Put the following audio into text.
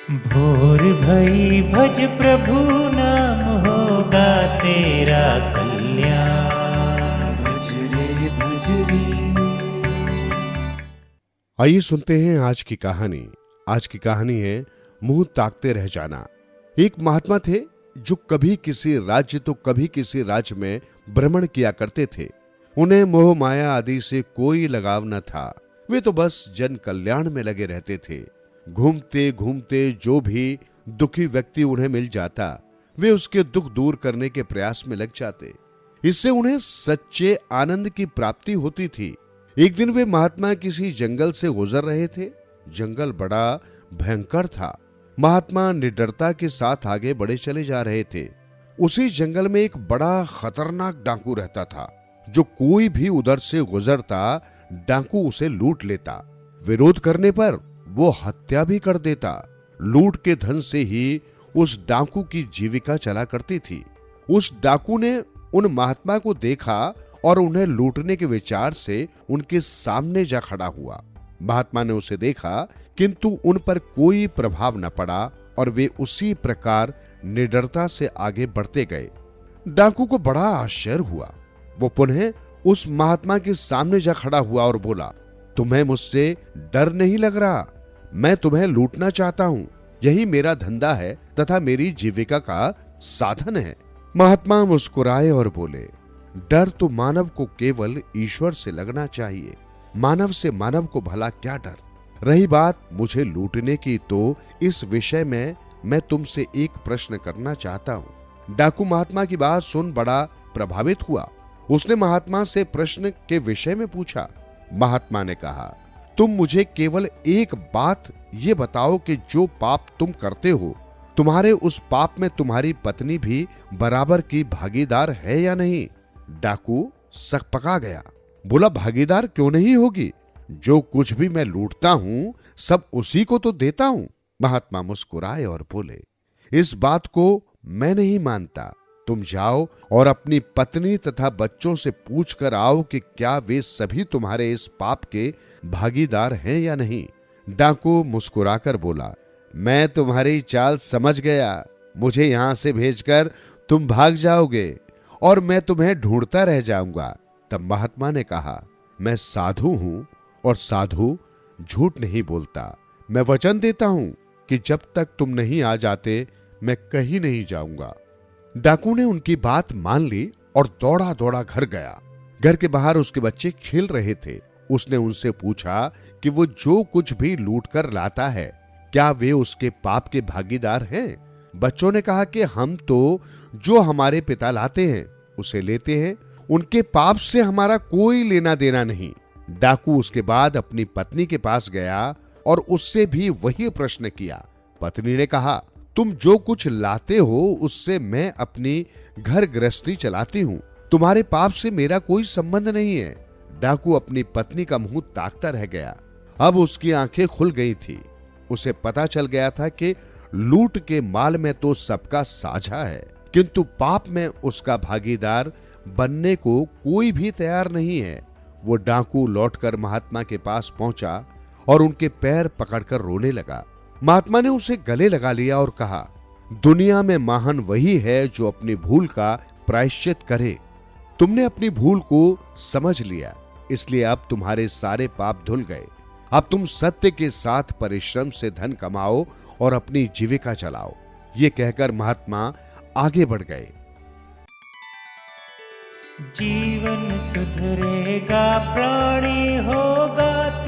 भोर भई भज प्रभु नाम होगा तेरा कल्याण। भज रे भज रे। आइए सुनते हैं आज की कहानी। आज की कहानी है मुंह ताकते रह जाना। एक महात्मा थे जो कभी किसी राज्य तो कभी किसी राज्य में भ्रमण किया करते थे। उन्हें मोह माया आदि से कोई लगाव न था। वे तो बस जन कल्याण में लगे रहते थे। घूमते घूमते जो भी दुखी व्यक्ति उन्हें मिल जाता, वे उसके दुख दूर करने के प्रयास में लग जाते। इससे उन्हें सच्चे आनंद की प्राप्ति होती थी। एक दिन वे महात्मा किसी जंगल से गुजर रहे थे। जंगल बड़ा भयंकर था। महात्मा निडरता के साथ आगे बढ़े चले जा रहे थे। उसी जंगल में एक बड़ा खतरनाक डाकू रहता था। जो कोई भी उधर से गुजरता, डाकू उसे लूट लेता। विरोध करने पर वो हत्या भी कर देता। लूट के धन से ही उस डाकू की जीविका चला करती थी। उस डाकू ने उन महात्मा को देखा और उन्हें लूटने के विचार से उनके सामने जा खड़ा हुआ। महात्मा ने उसे देखा, किंतु उन पर कोई प्रभाव न पड़ा और वे उसी प्रकार निडरता से आगे बढ़ते गए। डाकू को बड़ा आश्चर्य हुआ। वो पुनः उस महात्मा के सामने जा खड़ा हुआ और बोला, तुम्हें मुझसे डर नहीं लग रहा? मैं तुम्हें लूटना चाहता हूं। यही मेरा धंधा है तथा मेरी जीविका का साधन है। महात्मा मुस्कुराए और बोले, डर तो मानव को केवल ईश्वर से लगना चाहिए। मानव से मानव को भला क्या डर? रही बात मुझे लूटने की, तो इस विषय में मैं तुमसे एक प्रश्न करना चाहता हूं। डाकू महात्मा की बात सुन बड़ा प्रभावित हुआ। उसने महात्मा से प्रश्न के विषय में पूछा। महात्मा ने कहा, तुम मुझे केवल एक बात ये बताओ कि जो पाप तुम करते हो, तुम्हारे उस पाप में तुम्हारी पत्नी भी बराबर की भागीदार है या नहीं? डाकू सकपका गया। बोला, भागीदार क्यों नहीं होगी? जो कुछ भी मैं लूटता हूं सब उसी को तो देता हूं। महात्मा मुस्कुराए और बोले, इस बात को मैं नहीं मानता। तुम जाओ और अपनी पत्नी तथा बच्चों से पूछ कर आओ कि क्या वे सभी तुम्हारे इस पाप के भागीदार हैं या नहीं। डाकू मुस्कुराकर बोला, मैं तुम्हारी चाल समझ गया। मुझे यहां से भेजकर तुम भाग जाओगे और मैं तुम्हें ढूंढता रह जाऊंगा। तब महात्मा ने कहा, मैं साधु हूं और साधु झूठ नहीं बोलता। मैं वचन देता हूं कि जब तक तुम नहीं आ जाते मैं कहीं नहीं जाऊंगा। डाकू ने उनकी बात मान ली और दौड़ा दौड़ा घर गया। घर के बाहर उसके बच्चे खेल रहे थे। उसने उनसे पूछा कि वो जो कुछ भी लूट कर लाता है, क्या वे उसके पाप के भागीदार हैं? बच्चों ने कहा कि हम तो जो हमारे पिता लाते हैं उसे लेते हैं, उनके पाप से हमारा कोई लेना देना नहीं। डाकू उसके बाद अपनी पत्नी के पास गया और उससे भी वही प्रश्न किया। पत्नी ने कहा, तुम जो कुछ लाते हो उससे मैं अपनी घर गृहस्थी चलाती हूँ। तुम्हारे पाप से मेरा कोई संबंध नहीं है। डाकू अपनी पत्नी का मुंह ताकता रह गया। अब उसकी आंखें खुल गई थी। उसे पता चल गया था कि लूट के माल में तो सबका साझा है, किंतु पाप में उसका भागीदार बनने को कोई भी तैयार नहीं है। वो डाकू लौटकर महात्मा के पास पहुंचा और उनके पैर पकड़कर रोने लगा। महात्मा ने उसे गले लगा लिया और कहा, दुनिया में महान वही है जो अपनी भूल का प्रायश्चित करे। तुमने अपनी भूल को समझ लिया, इसलिए अब तुम्हारे सारे पाप धुल गए। अब तुम सत्य के साथ परिश्रम से धन कमाओ और अपनी जीविका चलाओ। ये कहकर महात्मा आगे बढ़ गए। जीवन सुधरेगा, प्राणी होगा